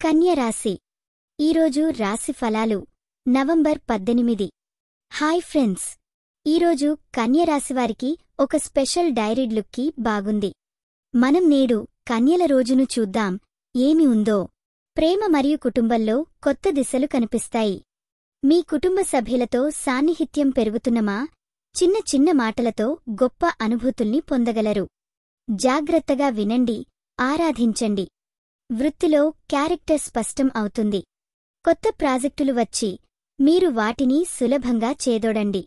కన్య రాశి ఈరోజు రాశి ఫలాలు నవంబర్ 18. హాయ్ ఫ్రెండ్స్, ఈరోజు కన్య రాశివారికి ఒక స్పెషల్ డైరీడ్ లుక్కి బాగుంది. మనం నేడు కన్యల రోజును చూద్దాం. ఏమి ఉందో. ప్రేమ మరియు కుటుంబంలో కొత్త దిశలు కనిపిస్తాయి. మీ కుటుంబ సభ్యులతో సాన్నిహిత్యం పెరుగుతున్నమా? చిన్న చిన్న మాటలతో గొప్ప అనుభూతుల్ని పొందగలరు. జాగ్రత్తగా వినండి, ఆరాధించండి. వృత్తిలో క్యారెక్టర్ స్పష్టం అవుతుంది. కొత్త ప్రాజెక్టులు వచ్చి మీరు వాటిని సులభంగా చేదోడండి.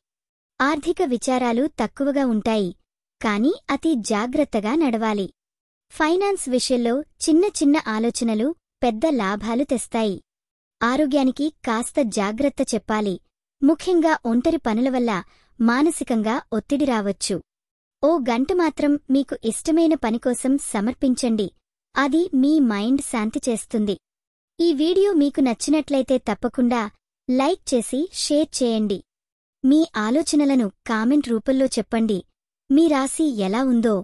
ఆర్థిక విచారాలు తక్కువగా ఉంటాయి, కాని అతి జాగ్రత్తగా నడవాలి. ఫైనాన్స్ విషయంలో చిన్న చిన్న ఆలోచనలు పెద్ద లాభాలు తెస్తాయి. ఆరోగ్యానికి కాస్త జాగ్రత్త చెప్పాలి. ముఖ్యంగా ఒంటరి పనుల వల్ల మానసికంగా ఒత్తిడి రావచ్చు. ఓ గంట మాత్రం మీకు ఇష్టమైన పనికోసం సమర్పించండి. అది మీ మైండ్ శాంతి చేస్తుంది. ఈ వీడియో మీకు నచ్చినట్లయితే తప్పకుండా లైక్ చేసి షేర్ చేయండి. మీ ఆలోచనలను కామెంట్ రూపంలో చెప్పండి. మీ రాశి ఎలా ఉందో,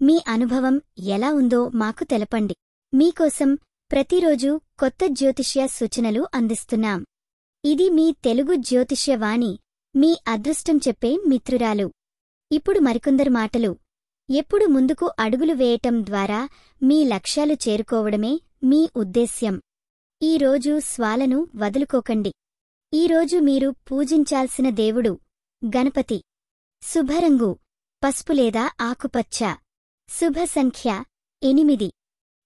మీ అనుభవం ఎలా ఉందో మాకు తెలపండి. మీకోసం ప్రతిరోజు కొత్త జ్యోతిష్య సూచనలు అందిస్తున్నాం. ఇది మీ తెలుగు జ్యోతిష్య వాణి, మీ అదృష్టం చెప్పే మిత్రురాలు. ఇప్పుడు మరికొందరు మాటలు. ఎప్పుడు ముందుకు అడుగులు వేయటం ద్వారా మీ లక్ష్యాలు చేరుకోవడమే మీ ఉద్దేశ్యం. ఈరోజు స్వాలను వదులుకోకండి. ఈరోజు మీరు పూజించాల్సిన దేవుడు గణపతి. శుభరంగు పసుపు లేదా ఆకుపచ్చ. శుభ సంఖ్య 8.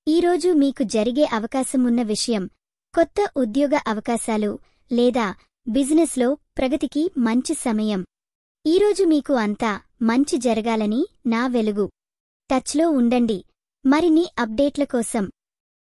ఈరోజు మీకు జరిగే అవకాశమున్న విషయం కొత్త ఉద్యోగ అవకాశాలు లేదా బిజినెస్లో ప్రగతికి మంచి సమయం. ఈరోజు మీకు అంతా మంచి జరగాలని నా వెలుగు. టచ్లో ఉండండి. మరిన్ని అప్డేట్ల కోసం